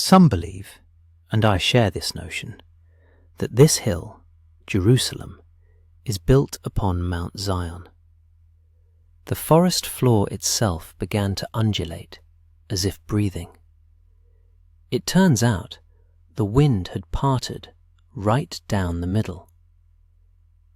Some believe, and I share this notion, that this hill, Jerusalem, is built upon Mount Zion. The forest floor itself began to undulate, as if breathing. It turns out the wind had parted right down the middle.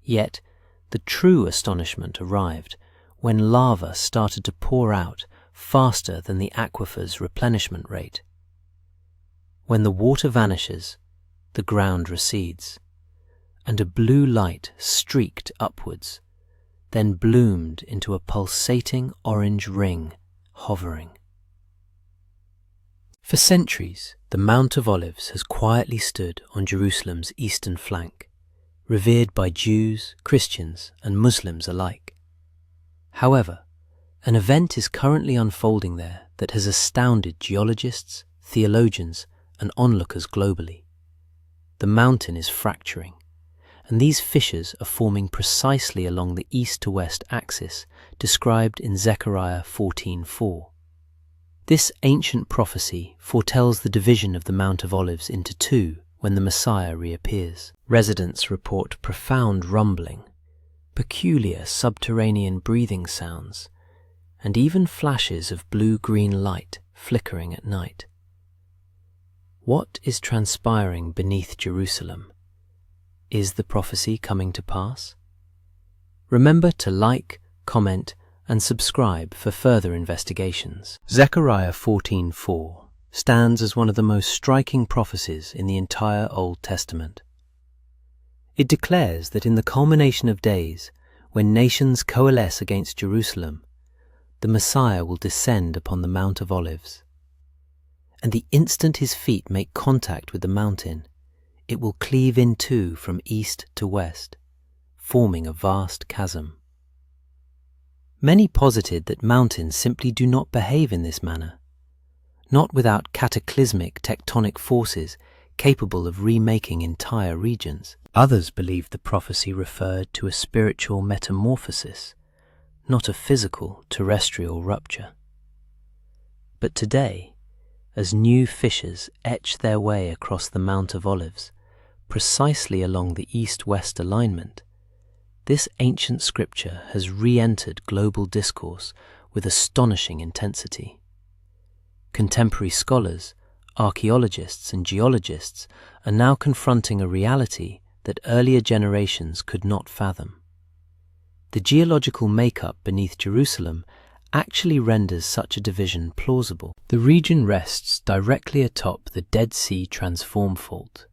Yet the true astonishment arrived when lava started to pour out faster than the aquifer's replenishment rate. When the water vanishes, the ground recedes, and a blue light streaked upwards, then bloomed into a pulsating orange ring hovering. For centuries, the Mount of Olives has quietly stood on Jerusalem's eastern flank, revered by Jews, Christians, and Muslims alike. However, an event is currently unfolding there that has astounded geologists, theologians, and onlookers globally. The mountain is fracturing, and these fissures are forming precisely along the east-to-west axis described in Zechariah 14:4. This ancient prophecy foretells the division of the Mount of Olives into two when the Messiah reappears. Residents report profound rumbling, peculiar subterranean breathing sounds, and even flashes of blue-green light flickering at night. What is transpiring beneath Jerusalem? Is the prophecy coming to pass? Remember to like, comment, and subscribe for further investigations. Zechariah 14:4 stands as one of the most striking prophecies in the entire Old Testament. It declares that in the culmination of days, when nations coalesce against Jerusalem, the Messiah will descend upon the Mount of Olives. And the instant his feet make contact with the mountain, it will cleave in two from east to west, forming a vast chasm. Many posited that mountains simply do not behave in this manner, not without cataclysmic tectonic forces capable of remaking entire regions. Others believed the prophecy referred to a spiritual metamorphosis, not a physical terrestrial rupture. But today, as new fissures etch their way across the Mount of Olives, precisely along the east-west alignment, this ancient scripture has re-entered global discourse with astonishing intensity. Contemporary scholars, archaeologists, and geologists are now confronting a reality that earlier generations could not fathom. The geological makeup beneath Jerusalem actually renders such a division plausible. The region rests directly atop the Dead Sea Transform Fault,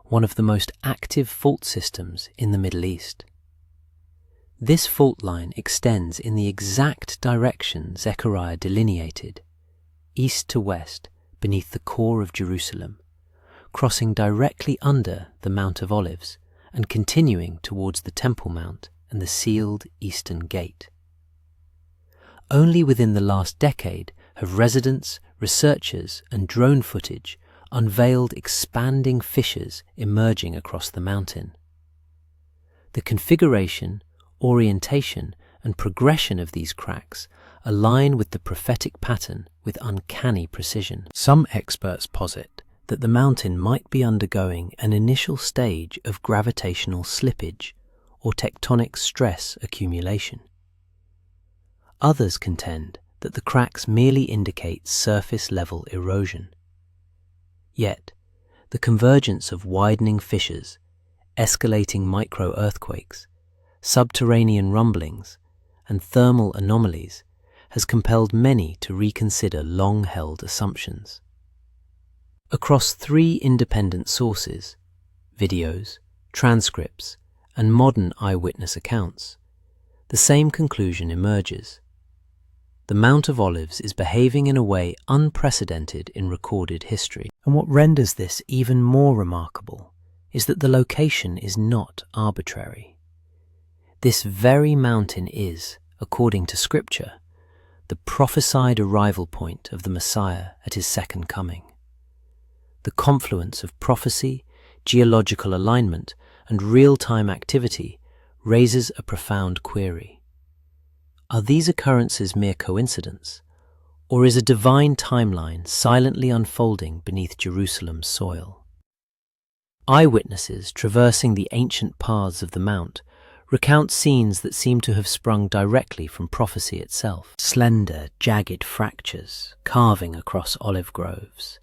one of the most active fault systems in the Middle East. This fault line extends in the exact direction Zechariah delineated, east to west beneath the core of Jerusalem, crossing directly under the Mount of Olives and continuing towards the Temple Mount and the sealed Eastern Gate. Only within the last decade have residents, researchers, and drone footage unveiled expanding fissures emerging across the mountain. The configuration, orientation, and progression of these cracks align with the prophetic pattern with uncanny precision. Some experts posit that the mountain might be undergoing an initial stage of gravitational slippage or tectonic stress accumulation. Others contend that the cracks merely indicate surface-level erosion. Yet, the convergence of widening fissures, escalating micro-earthquakes, subterranean rumblings, and thermal anomalies has compelled many to reconsider long-held assumptions. Across 3 independent sources, videos, transcripts, and modern eyewitness accounts, the same conclusion emerges. The Mount of Olives is behaving in a way unprecedented in recorded history. And what renders this even more remarkable is that the location is not arbitrary. This very mountain is, according to Scripture, the prophesied arrival point of the Messiah at his second coming. The confluence of prophecy, geological alignment, and real-time activity raises a profound query. Are these occurrences mere coincidence, or is a divine timeline silently unfolding beneath Jerusalem's soil? Eyewitnesses traversing the ancient paths of the Mount recount scenes that seem to have sprung directly from prophecy itself. Slender, jagged fractures carving across olive groves,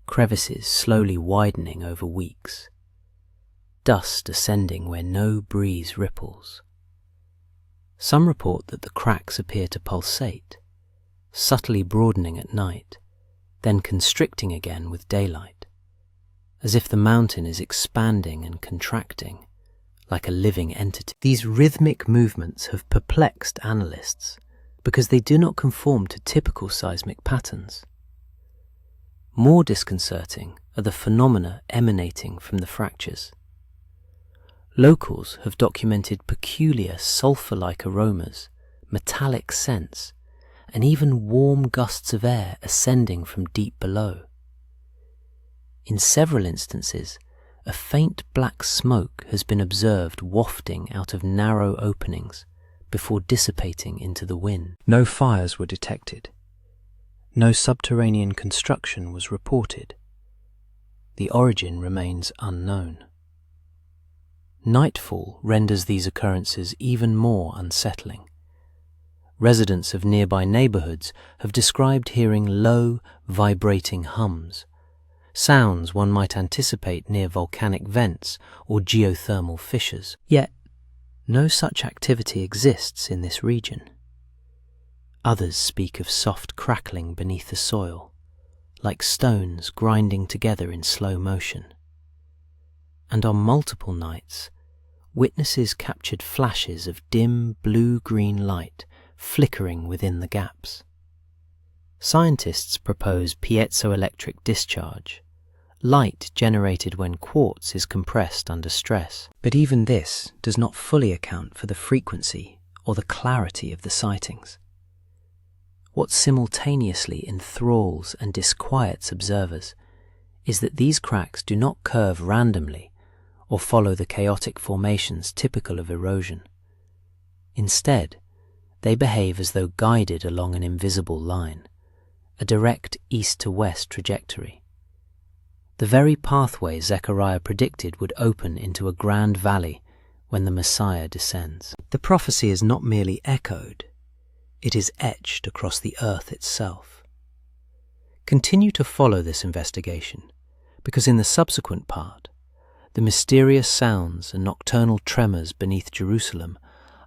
crevices slowly widening over weeks, dust ascending where no breeze ripples. Some report that the cracks appear to pulsate, subtly broadening at night, then constricting again with daylight, as if the mountain is expanding and contracting like a living entity. These rhythmic movements have perplexed analysts because they do not conform to typical seismic patterns. More disconcerting are the phenomena emanating from the fractures. Locals have documented peculiar sulfur-like aromas, metallic scents, and even warm gusts of air ascending from deep below. In several instances, a faint black smoke has been observed wafting out of narrow openings before dissipating into the wind. No fires were detected. No subterranean construction was reported. The origin remains unknown. Nightfall renders these occurrences even more unsettling. Residents of nearby neighborhoods have described hearing low, vibrating hums, sounds one might anticipate near volcanic vents or geothermal fissures. Yet, no such activity exists in this region. Others speak of soft crackling beneath the soil, like stones grinding together in slow motion. And on multiple nights, witnesses captured flashes of dim blue-green light flickering within the gaps. Scientists propose piezoelectric discharge, light generated when quartz is compressed under stress. But even this does not fully account for the frequency or the clarity of the sightings. What simultaneously enthralls and disquiets observers is that these cracks do not curve randomly or follow the chaotic formations typical of erosion. Instead, they behave as though guided along an invisible line, a direct east-to-west trajectory. The very pathway Zechariah predicted would open into a grand valley when the Messiah descends. The prophecy is not merely echoed, it is etched across the earth itself. Continue to follow this investigation, because in the subsequent part, the mysterious sounds and nocturnal tremors beneath Jerusalem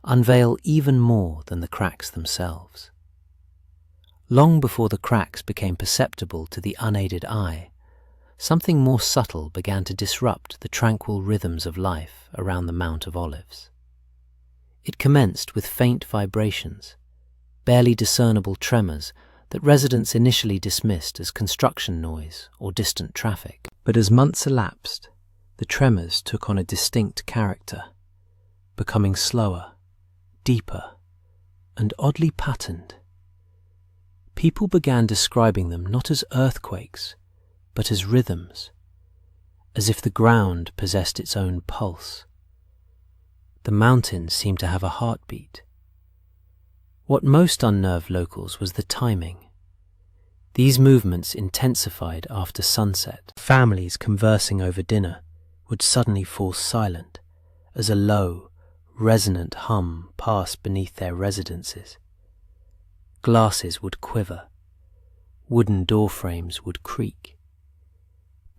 unveil even more than the cracks themselves. Long before the cracks became perceptible to the unaided eye, something more subtle began to disrupt the tranquil rhythms of life around the Mount of Olives. It commenced with faint vibrations, barely discernible tremors that residents initially dismissed as construction noise or distant traffic. But as months elapsed, the tremors took on a distinct character, becoming slower, deeper, and oddly patterned. People began describing them not as earthquakes, but as rhythms, as if the ground possessed its own pulse. The mountains seemed to have a heartbeat. What most unnerved locals was the timing. These movements intensified after sunset. Families conversing over dinner would suddenly fall silent as a low, resonant hum passed beneath their residences. Glasses would quiver. Wooden door frames would creak.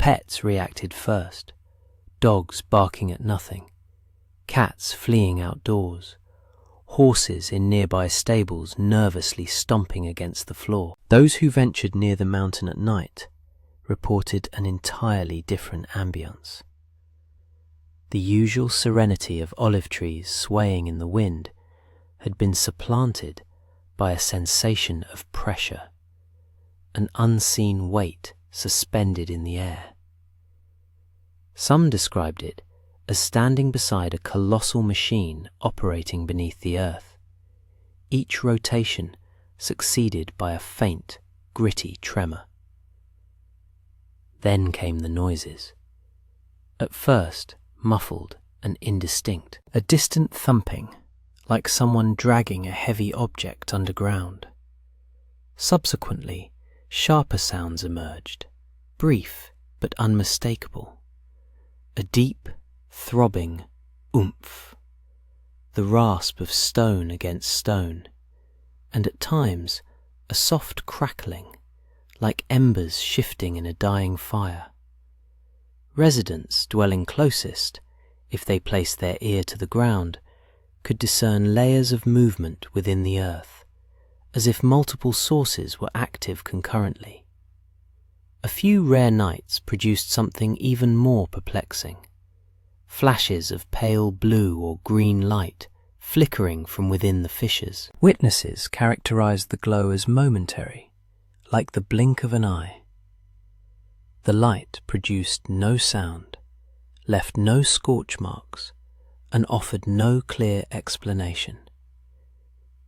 Pets reacted first, dogs barking at nothing, cats fleeing outdoors, horses in nearby stables nervously stomping against the floor. Those who ventured near the mountain at night reported an entirely different ambience. The usual serenity of olive trees swaying in the wind had been supplanted by a sensation of pressure, an unseen weight suspended in the air. Some described it as standing beside a colossal machine operating beneath the earth, each rotation succeeded by a faint, gritty tremor. Then came the noises. At first, muffled and indistinct, a distant thumping, like someone dragging a heavy object underground. Subsequently, sharper sounds emerged, brief but unmistakable. A deep, throbbing oomph, the rasp of stone against stone, and at times a soft crackling, like embers shifting in a dying fire. Residents dwelling closest, if they placed their ear to the ground, could discern layers of movement within the earth, as if multiple sources were active concurrently. A few rare nights produced something even more perplexing. Flashes of pale blue or green light flickering from within the fissures. Witnesses characterized the glow as momentary, like the blink of an eye. The light produced no sound, left no scorch marks, and offered no clear explanation.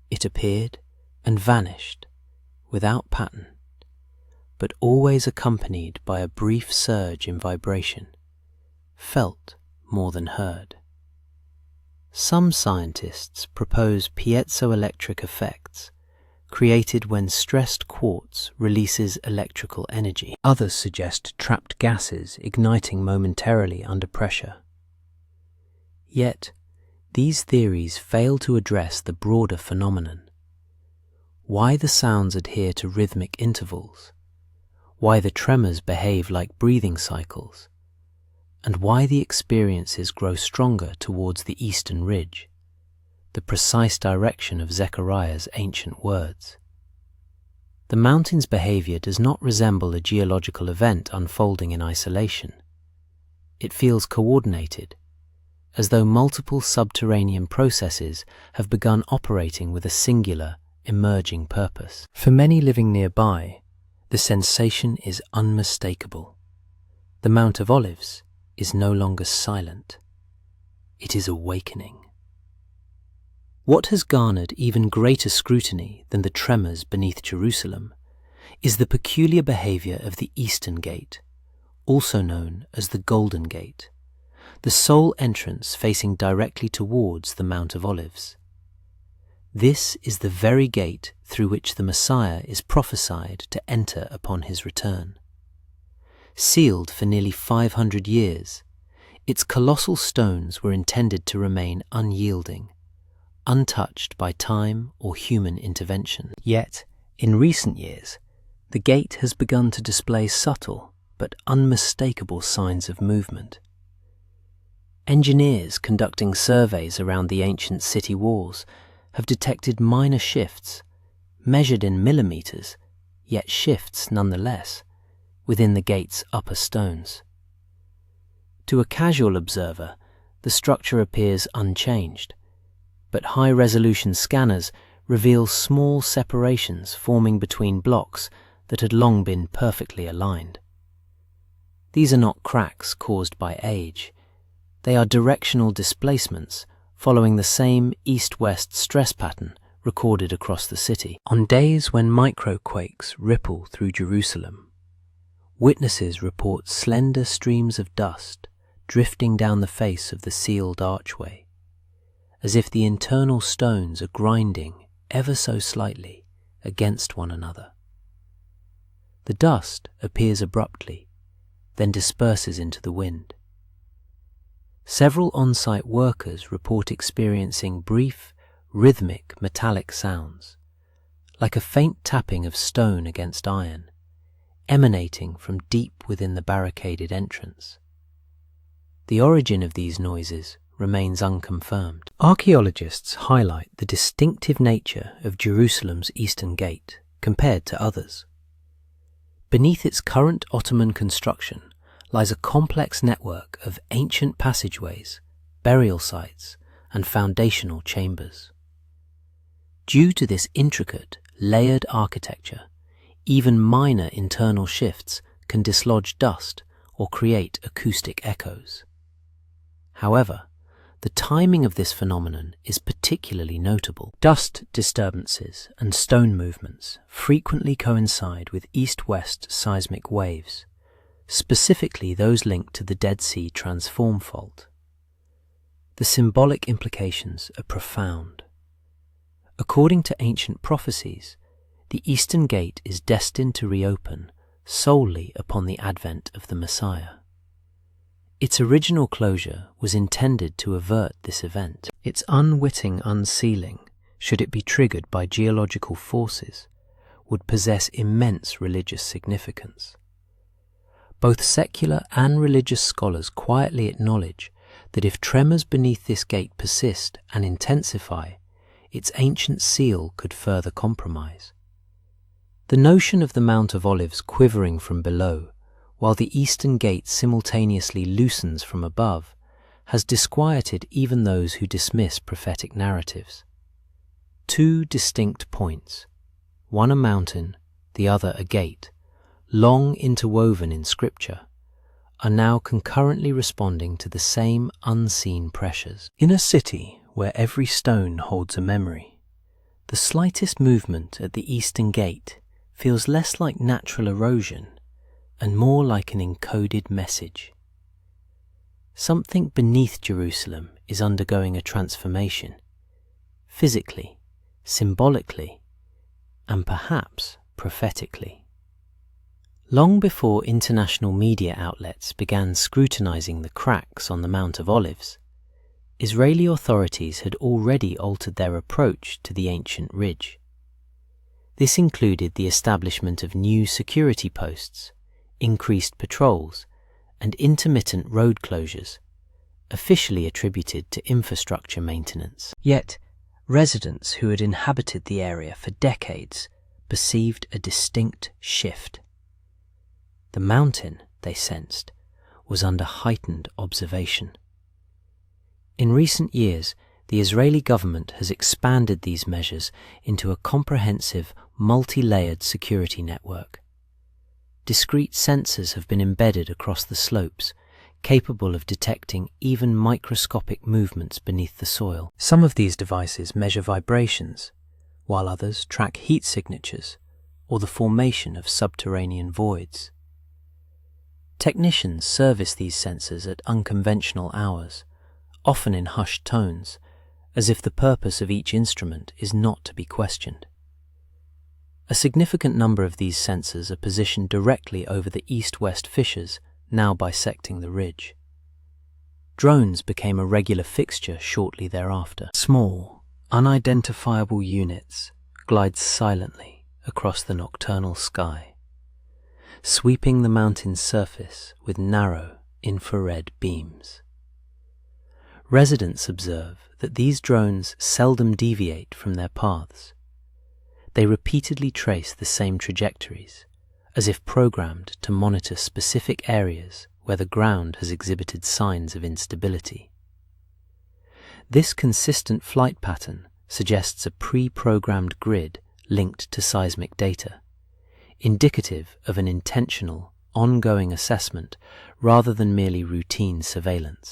It appeared and vanished, without pattern, but always accompanied by a brief surge in vibration, felt more than heard. Some scientists propose piezoelectric effects, created when stressed quartz releases electrical energy. Others suggest trapped gases igniting momentarily under pressure. Yet, these theories fail to address the broader phenomenon. Why the sounds adhere to rhythmic intervals, why the tremors behave like breathing cycles, and why the experiences grow stronger towards the eastern ridge, the precise direction of Zechariah's ancient words. The mountain's behavior does not resemble a geological event unfolding in isolation. It feels coordinated, as though multiple subterranean processes have begun operating with a singular, emerging purpose. For many living nearby, the sensation is unmistakable. The Mount of Olives is no longer silent. It is awakening. What has garnered even greater scrutiny than the tremors beneath Jerusalem is the peculiar behavior of the Eastern Gate, also known as the Golden Gate, the sole entrance facing directly towards the Mount of Olives. This is the very gate through which the Messiah is prophesied to enter upon his return. Sealed for nearly 500 years, its colossal stones were intended to remain unyielding, untouched by time or human intervention. Yet, in recent years, the gate has begun to display subtle but unmistakable signs of movement. Engineers conducting surveys around the ancient city walls have detected minor shifts, measured in millimeters, yet shifts nonetheless, within the gate's upper stones. To a casual observer, the structure appears unchanged, but high-resolution scanners reveal small separations forming between blocks that had long been perfectly aligned. These are not cracks caused by age. They are directional displacements following the same east-west stress pattern recorded across the city. On days when microquakes ripple through Jerusalem, witnesses report slender streams of dust drifting down the face of the sealed archway, as if the internal stones are grinding ever so slightly against one another. The dust appears abruptly, then disperses into the wind. Several on-site workers report experiencing brief, rhythmic metallic sounds, like a faint tapping of stone against iron, emanating from deep within the barricaded entrance. The origin of these noises remains unconfirmed. Archaeologists highlight the distinctive nature of Jerusalem's Eastern Gate compared to others. Beneath its current Ottoman construction lies a complex network of ancient passageways, burial sites, and foundational chambers. Due to this intricate, layered architecture, even minor internal shifts can dislodge dust or create acoustic echoes. However, the timing of this phenomenon is particularly notable. Dust disturbances and stone movements frequently coincide with east-west seismic waves, specifically those linked to the Dead Sea Transform Fault. The symbolic implications are profound. According to ancient prophecies, the Eastern Gate is destined to reopen solely upon the advent of the Messiah. Its original closure was intended to avert this event. Its unwitting unsealing, should it be triggered by geological forces, would possess immense religious significance. Both secular and religious scholars quietly acknowledge that if tremors beneath this gate persist and intensify, its ancient seal could further compromise. The notion of the Mount of Olives quivering from below, while the Eastern Gate simultaneously loosens from above, has disquieted even those who dismiss prophetic narratives. Two distinct points, one a mountain, the other a gate, long interwoven in Scripture, are now concurrently responding to the same unseen pressures. In a city where every stone holds a memory, the slightest movement at the Eastern Gate feels less like natural erosion and more like an encoded message. Something beneath Jerusalem is undergoing a transformation, physically, symbolically, and perhaps prophetically. Long before international media outlets began scrutinizing the cracks on the Mount of Olives, Israeli authorities had already altered their approach to the ancient ridge. This included the establishment of new security posts, increased patrols, and intermittent road closures, officially attributed to infrastructure maintenance. Yet, residents who had inhabited the area for decades perceived a distinct shift. The mountain, they sensed, was under heightened observation. In recent years, the Israeli government has expanded these measures into a comprehensive, multi-layered security network. Discrete sensors have been embedded across the slopes, capable of detecting even microscopic movements beneath the soil. Some of these devices measure vibrations, while others track heat signatures or the formation of subterranean voids. Technicians service these sensors at unconventional hours, often in hushed tones, as if the purpose of each instrument is not to be questioned. A significant number of these sensors are positioned directly over the east-west fissures now bisecting the ridge. Drones became a regular fixture shortly thereafter. Small, unidentifiable units glide silently across the nocturnal sky, sweeping the mountain's surface with narrow infrared beams. Residents observe that these drones seldom deviate from their paths. They repeatedly trace the same trajectories, as if programmed to monitor specific areas where the ground has exhibited signs of instability. This consistent flight pattern suggests a pre-programmed grid linked to seismic data, indicative of an intentional, ongoing assessment rather than merely routine surveillance.